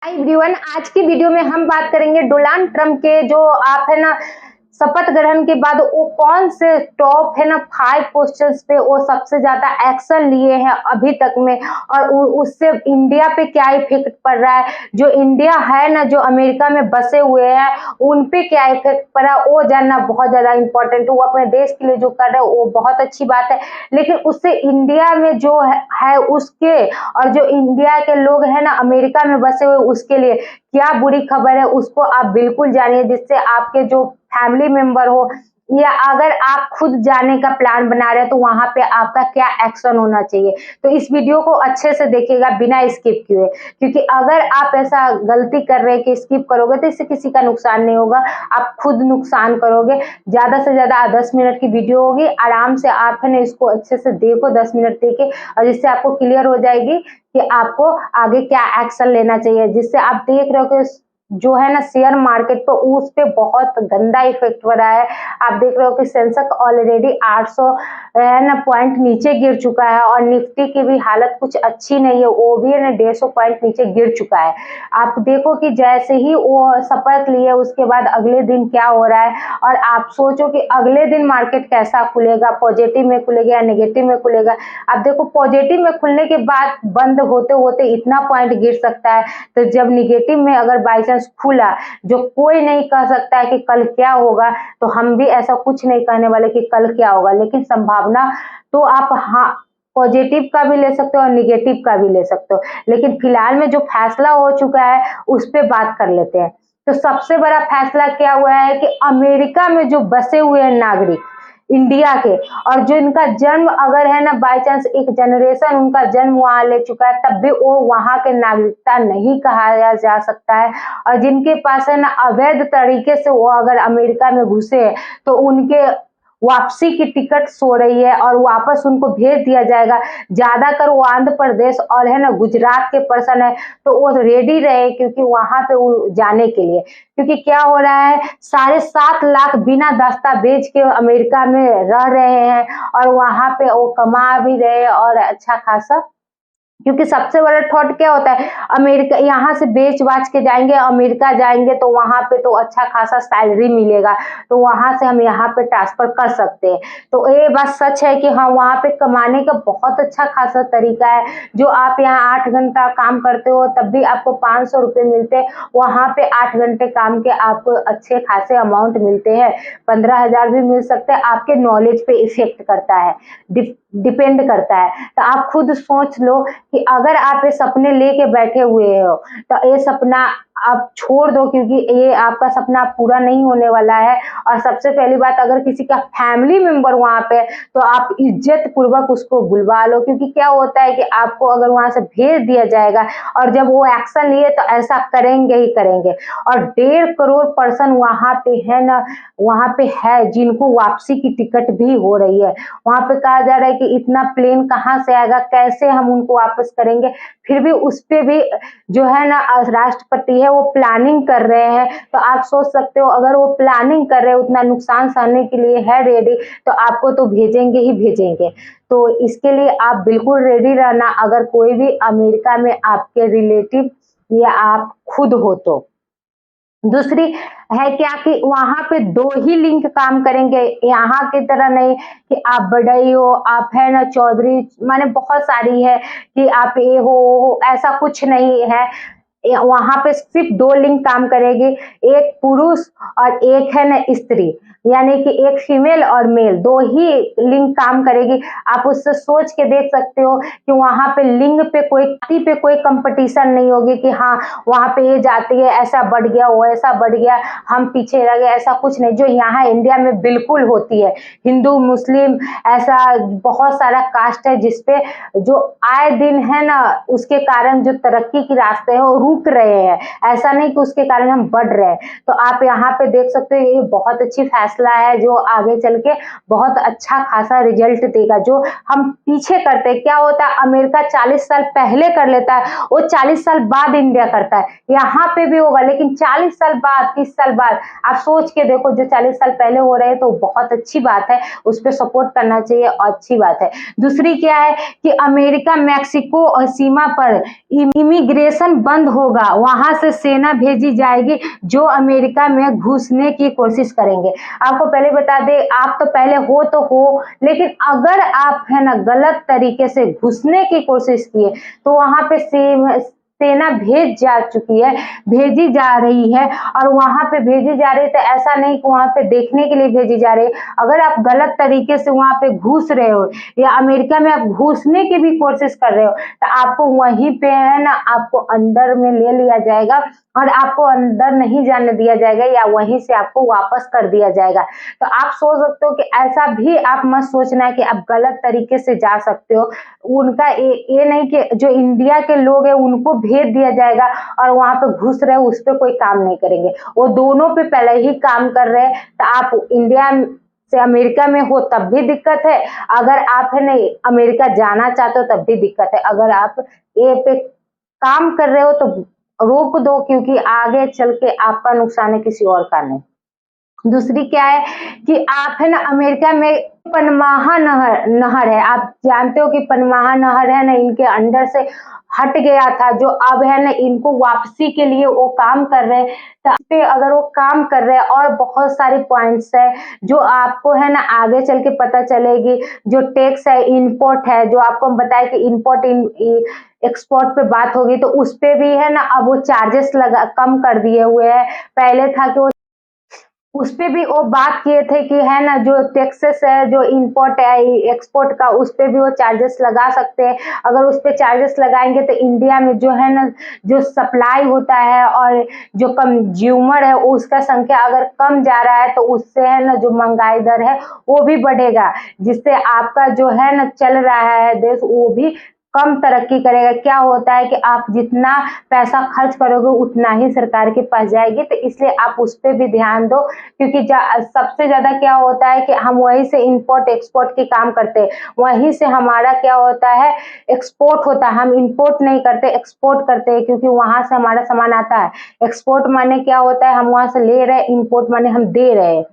Hi everyone, आज की video में हम बात करेंगे डोनाल्ड ट्रंप के जो आप है ना शपथ ग्रहण के बाद वो कौन से टॉप है ना 5 क्वेश्चंस पे वो सबसे ज्यादा एक्शन लिए हैं अभी तक में, और उससे इंडिया पे क्या इफेक्ट पड़ रहा है। जो इंडिया है ना, जो अमेरिका में बसे हुए हैं उन पे क्या इफेक्ट पड़ा वो जानना बहुत ज्यादा इंपॉर्टेंट है। वो अपने देश के लिए जो कर रहे हैं वो बहुत अच्छी बात है, लेकिन उससे इंडिया में जो है उसके और जो इंडिया के लोग हैं ना अमेरिका में बसे हुए उसके लिए क्या बुरी खबर है उसको आप बिल्कुल जानिए, जिससे आपके जो फैमिली मेंबर हो या अगर आप खुद जाने का प्लान बना रहे हैं तो वहां पे आपका क्या एक्शन होना चाहिए। तो इस वीडियो को अच्छे से देखिएगा बिना स्किप किए, क्योंकि अगर आप ऐसा गलती कर रहे हैं कि स्किप करोगे तो इससे किसी का नुकसान नहीं होगा, आप खुद नुकसान करोगे। ज्यादा से ज्यादा 10 मिनट की वीडियो होगी, आराम से आप है ना इसको अच्छे से देखो 10 मिनट देखे, और जिससे आपको क्लियर हो जाएगी कि आपको आगे क्या एक्शन लेना चाहिए। जिससे आप देख रहे हो कि जो है ना शेयर मार्केट पर उस पे बहुत गंदा इफेक्ट हो रहा है। आप देख रहे हो कि सेंसेक्स ऑलरेडी 800 है ना पॉइंट नीचे गिर चुका है, और निफ्टी की भी हालत कुछ अच्छी नहीं है, वो भी है ना 150 पॉइंट नीचे गिर चुका है। आप देखो कि जैसे ही वो शपथ लिए उसके बाद अगले दिन क्या हो रहा है, और आप सोचो कि अगले दिन मार्केट कैसा खुलेगा, पॉजिटिव में खुलेगा या नेगेटिव में खुलेगा। आप देखो पॉजिटिव में खुलने के बाद बंद होते होते इतना पॉइंट गिर सकता है, तो जब निगेटिव में अगर बाई चांस खुला, जो कोई नहीं कह सकता है कि कल क्या होगा, तो हम भी ऐसा कुछ नहीं कहने वाले कि कल क्या होगा, लेकिन संभावना तो आप हाँ पॉजिटिव का भी ले सकते हो और निगेटिव का भी ले सकते हो। लेकिन फिलहाल में जो फैसला हो चुका है उस पर बात कर लेते हैं। तो सबसे बड़ा फैसला क्या हुआ है कि अमेरिका में जो बसे हुए हैं नागरिक इंडिया के, और जो इनका जन्म अगर है ना बाय चांस एक जनरेशन उनका जन्म वहां ले चुका है, तब भी वो वहां के नागरिकता नहीं कहा जा सकता है। और जिनके पास है ना अवैध तरीके से वो अगर अमेरिका में घुसे हैं तो उनके वापसी की टिकट सो रही है और वापस उनको भेज दिया जाएगा। ज्यादातर वो आंध्र प्रदेश और है ना गुजरात के पर्सन है, तो वो रेडी रहे क्योंकि वहां पे वो जाने के लिए। क्योंकि क्या हो रहा है, 7.5 लाख बिना दस्तावेज के अमेरिका में रह रहे हैं, और वहां पे वो कमा भी रहे और अच्छा खासा। क्योंकि सबसे बड़ा थॉट क्या होता है, अमेरिका यहाँ से बेच बाच के जाएंगे, अमेरिका जाएंगे तो वहां पे तो अच्छा खासा सैलरी मिलेगा, तो वहां से हम यहाँ पे ट्रांसफर कर सकते हैं। तो ये बात सच है कि हाँ वहां पे कमाने का बहुत अच्छा खासा तरीका है। जो आप यहाँ 8 घंटा काम करते हो तब भी आपको 500 रुपये मिलते हैं, वहां पे 8 घंटे काम के आपको अच्छे खासे अमाउंट मिलते हैं। 15,000 भी मिल सकते हैं, आपके नॉलेज पे इफेक्ट करता है, डिपेंड करता है। तो आप खुद सोच लो कि अगर आप ये सपने लेके बैठे हुए हो तो ये सपना आप छोड़ दो, क्योंकि ये आपका सपना पूरा नहीं होने वाला है। और सबसे पहली बात, अगर किसी का फैमिली मेंबर वहां पे तो आप इज्जत पूर्वक उसको बुलवा लो, क्योंकि क्या होता है कि आपको अगर वहां से भेज दिया जाएगा और जब वो एक्शन लिए तो ऐसा करेंगे ही करेंगे। और 1.5 करोड़ पर्सन वहां पे है ना, वहां पे है जिनको वापसी की टिकट भी हो रही है। वहां पे कहा जा रहा है कि इतना प्लेन कहाँ से आएगा, कैसे हम उनको वापस करेंगे। फिर भी उस पे भी जो है ना राष्ट्रपति है वो प्लानिंग कर रहे हैं। तो आप सोच सकते हो अगर वो प्लानिंग कर रहे हैं, उतना नुकसान सहने के लिए है रेडी, तो आपको तो भेजेंगे ही भेजेंगे। तो इसके लिए आप बिल्कुल रेडी रहना, अगर कोई भी अमेरिका में आपके रिलेटिव या आप खुद हो तो। दूसरी है क्या कि वहां पे 2 ही लिंक काम करेंगे, यहाँ की तरह नहीं कि आप बड़ई हो, आप है ना चौधरी, माने बहुत सारी है कि आप ये हो, ऐसा कुछ नहीं है। वहां पे सिर्फ 2 लिंग काम करेगी, एक पुरुष और एक है ना स्त्री, यानी कि एक फीमेल और मेल, 2 ही लिंग काम करेगी। आप उससे सोच के देख सकते हो कि वहां पे लिंग पे कोई कंपटीशन नहीं होगी कि हाँ वहां पे ये जाती है ऐसा बढ़ गया, वो ऐसा बढ़ गया, हम पीछे रह गए, ऐसा कुछ नहीं, जो यहाँ इंडिया में बिल्कुल होती है। हिंदू मुस्लिम ऐसा बहुत सारा कास्ट है जिसपे जो आए दिन है ना उसके कारण जो तरक्की की रास्ते है वो रुक रहे हैं, ऐसा नहीं कि उसके कारण हम बढ़ रहे हैं। तो आप यहाँ पे देख सकते हो ये बहुत अच्छी फैसला है जो आगे चल के बहुत अच्छा खासा रिजल्ट देगा। जो हम पीछे करते हैं, क्या होता है अमेरिका 40 साल पहले कर लेता है, वो 40 साल बाद इंडिया करता है, यहाँ पे भी होगा, लेकिन 40 साल बाद 30 साल बाद आप सोच के देखो, जो 40 साल पहले हो रहे हैं तो बहुत अच्छी बात है, उस पर सपोर्ट करना चाहिए और अच्छी बात है। दूसरी क्या है कि अमेरिका मैक्सिको और सीमा पर इमिग्रेशन बंद होगा वहां से सेना भेजी जाएगी जो अमेरिका में घुसने की कोशिश करेंगे। आपको पहले बता दें, आप तो पहले हो तो हो, लेकिन अगर आप है ना गलत तरीके से घुसने की कोशिश किए तो वहां पे सेना भेजी जा रही है। और वहां पे भेजी जा रही है तो ऐसा नहीं कि वहां पे देखने के लिए भेजी जा रही है। अगर आप गलत तरीके से वहां पे घुस रहे हो या अमेरिका में आप घुसने की भी कोशिश कर रहे हो तो आपको वहीं पे है ना आपको अंदर में ले लिया जाएगा और आपको अंदर नहीं जाने दिया जाएगा या वहीं से आपको वापस कर दिया जाएगा। तो आप सोच सकते हो कि ऐसा भी आप मत सोचना है कि आप गलत तरीके से जा सकते हो। उनका ये नहीं कि जो इंडिया के लोग हैं उनको भेज दिया जाएगा और वहां पे घुस रहे उस पर कोई काम नहीं करेंगे। वो दोनों पे पहले ही काम कर रहे हैं। तो आप इंडिया से अमेरिका में हो तब भी दिक्कत है, अगर आप है नहीं अमेरिका जाना चाहते हो तब भी दिक्कत है। अगर आप ये पे काम कर रहे हो तो रोक दो, क्योंकि आगे चल के आपका नुकसान है, किसी और का नहीं। दूसरी क्या है कि आप है ना अमेरिका में पनमाहा नहर है, आप जानते हो कि पनमाहा नहर है ना इनके अंडर से हट गया था, जो अब है ना इनको वापसी के लिए वो काम कर रहे हैं। तो पे अगर वो काम कर रहे हैं और बहुत सारे पॉइंट्स है जो आपको है ना आगे चल के पता चलेगी। जो टैक्स है, इंपोर्ट है, जो आपको हम बताए कि इंपोर्ट एक्सपोर्ट पे बात होगी तो उस पे भी है ना अब वो चार्जेस कम कर दिए हुए हैं। पहले था कि वो उस पे भी वो बात किए थे कि है ना जो टैक्सेस है, जो इंपोर्ट है एक्सपोर्ट का, उस पे भी वो चार्जेस लगा सकते हैं। अगर उस पे चार्जेस लगाएंगे तो इंडिया में जो है ना जो सप्लाई होता है और जो कंज्यूमर है उसका संख्या अगर कम जा रहा है तो उससे है ना जो महंगाई दर है वो भी बढ़ेगा, जिससे आपका जो है ना चल रहा है देश वो भी कम तरक्की करेगा। क्या होता है कि आप जितना पैसा खर्च करोगे उतना ही सरकार के पास जाएगी, तो इसलिए आप उस पर भी ध्यान दो। क्योंकि सबसे ज्यादा क्या होता है कि हम वहीं से इंपोर्ट एक्सपोर्ट के काम करते हैं, वहीं से हमारा क्या होता है एक्सपोर्ट होता है। हम इंपोर्ट नहीं करते, एक्सपोर्ट करते हैं, क्योंकि वहां से हमारा सामान आता है। एक्सपोर्ट माने क्या होता है हम वहां से ले रहे हैं, इंपोर्ट माने हम दे रहे हैं।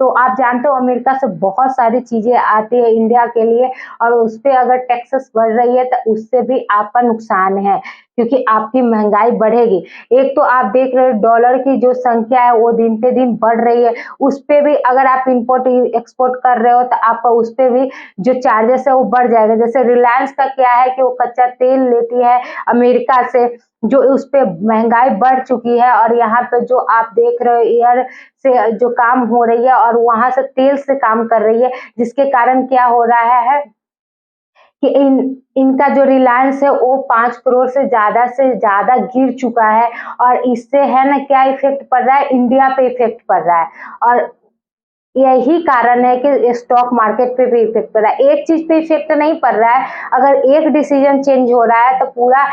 तो आप जानते हो अमेरिका से बहुत सारी चीजें आती है इंडिया के लिए, और उस पर अगर टैक्सेस बढ़ रही है तो उससे भी आपका नुकसान है, क्योंकि आपकी महंगाई बढ़ेगी। एक तो आप देख रहे हो डॉलर की जो संख्या है वो दिन पे दिन बढ़ रही है, उस पे भी अगर आप इंपोर्ट एक्सपोर्ट कर रहे हो तो आपका उस पे भी जो चार्जेस है वो बढ़ जाएगा। जैसे रिलायंस का क्या है कि वो कच्चा तेल लेती है अमेरिका से, जो उस पे महंगाई बढ़ चुकी है। और यहाँ पे जो आप देख रहे हो एयर से जो काम हो रही है और वहां से तेल से काम कर रही है, जिसके कारण क्या हो रहा है कि इनका जो रिलायंस है वो 5 करोड़ से ज्यादा गिर चुका है। और इससे है ना क्या इफेक्ट पड़ रहा है, इंडिया पे इफेक्ट पड़ रहा है। और यही कारण है कि स्टॉक मार्केट पे भी इफेक्ट पड़ रहा है। एक चीज पे इफेक्ट नहीं पड़ रहा है, अगर एक डिसीजन चेंज हो रहा है तो पूरा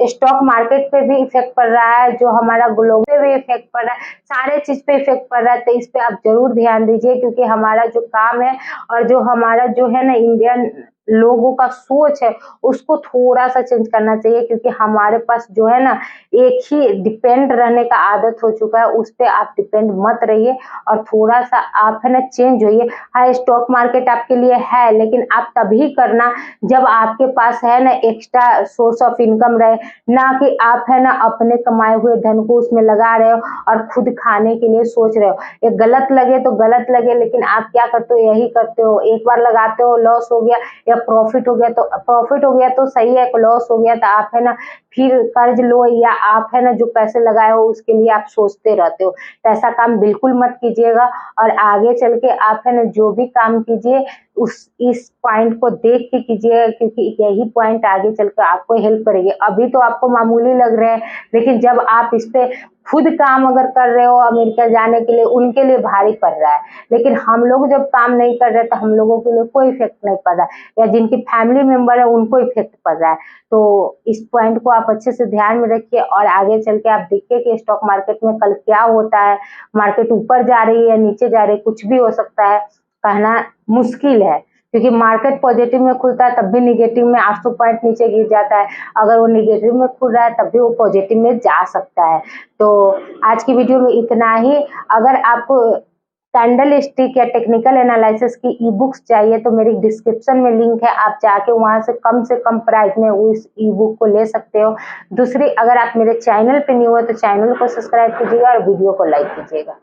स्टॉक मार्केट पे भी इफेक्ट पड़ रहा है, जो हमारा ग्लोबल पे भी इफेक्ट पड़ रहा है, सारे चीज पे इफेक्ट पड़ रहा है। तो इस पे आप जरूर ध्यान दीजिए, क्योंकि हमारा जो काम है और जो हमारा जो है ना इंडियन लोगों का सोच है उसको थोड़ा सा चेंज करना चाहिए। क्योंकि हमारे पास जो है ना एक ही डिपेंड रहने का आदत हो चुका है, उस पे आप डिपेंड मत रहिए और थोड़ा सा आप है ना चेंज होइए। हाँ, स्टॉक मार्केट आपके लिए है, लेकिन आप तभी करना जब आपके पास है ना एक्स्ट्रा सोर्स ऑफ इनकम रहे, ना कि आप है ना अपने कमाए हुए धन को उसमें लगा रहे हो और खुद खाने के लिए सोच रहे हो। ये गलत लगे तो गलत लगे, लेकिन आप क्या करते हो, यही करते हो, एक बार लगाते हो लॉस हो गया या प्रॉफिट हो गया तो सही है, लॉस हो गया तो आप है ना फिर कर्ज लो, या आप है ना जो पैसे लगाए हो उसके लिए आप सोचते रहते हो। तो ऐसा काम बिल्कुल मत कीजिएगा। और आगे चल के आप है ना जो भी काम कीजिए इस पॉइंट को देख के कीजिए, क्योंकि यही पॉइंट आगे चल के आपको हेल्प करेगी। अभी तो आपको मामूली लग रहे हैं, लेकिन जब आप इस पे खुद काम अगर कर रहे हो अमेरिका जाने के लिए, उनके लिए भारी पड़ रहा है। लेकिन हम लोग जब काम नहीं कर रहे तो हम लोगों के लिए कोई इफेक्ट नहीं पड़ रहा है, या जिनकी फैमिली मेंबर है उनको इफेक्ट पड़ रहा है। तो इस पॉइंट को आप अच्छे से ध्यान में रखिए और आगे चल के आप देखिए कि स्टॉक मार्केट में कल क्या होता है। मार्केट ऊपर जा रही है या नीचे जा रही है, कुछ भी हो सकता है, कहना मुश्किल है। क्योंकि मार्केट पॉजिटिव में खुलता है तब भी निगेटिव में 800 पॉइंट नीचे गिर जाता है, अगर वो निगेटिव में खुल रहा है तब भी वो पॉजिटिव में जा सकता है। तो आज की वीडियो में इतना ही। अगर आपको कैंडल स्टिक या टेक्निकल एनालिसिस की ई बुक्स चाहिए तो मेरी डिस्क्रिप्शन में लिंक है, आप जाके वहां से कम प्राइस में उस ई बुक को ले सकते हो। दूसरी, अगर आप मेरे चैनल पे न्यू हो तो चैनल को सब्सक्राइब कीजिएगा और वीडियो को लाइक कीजिएगा।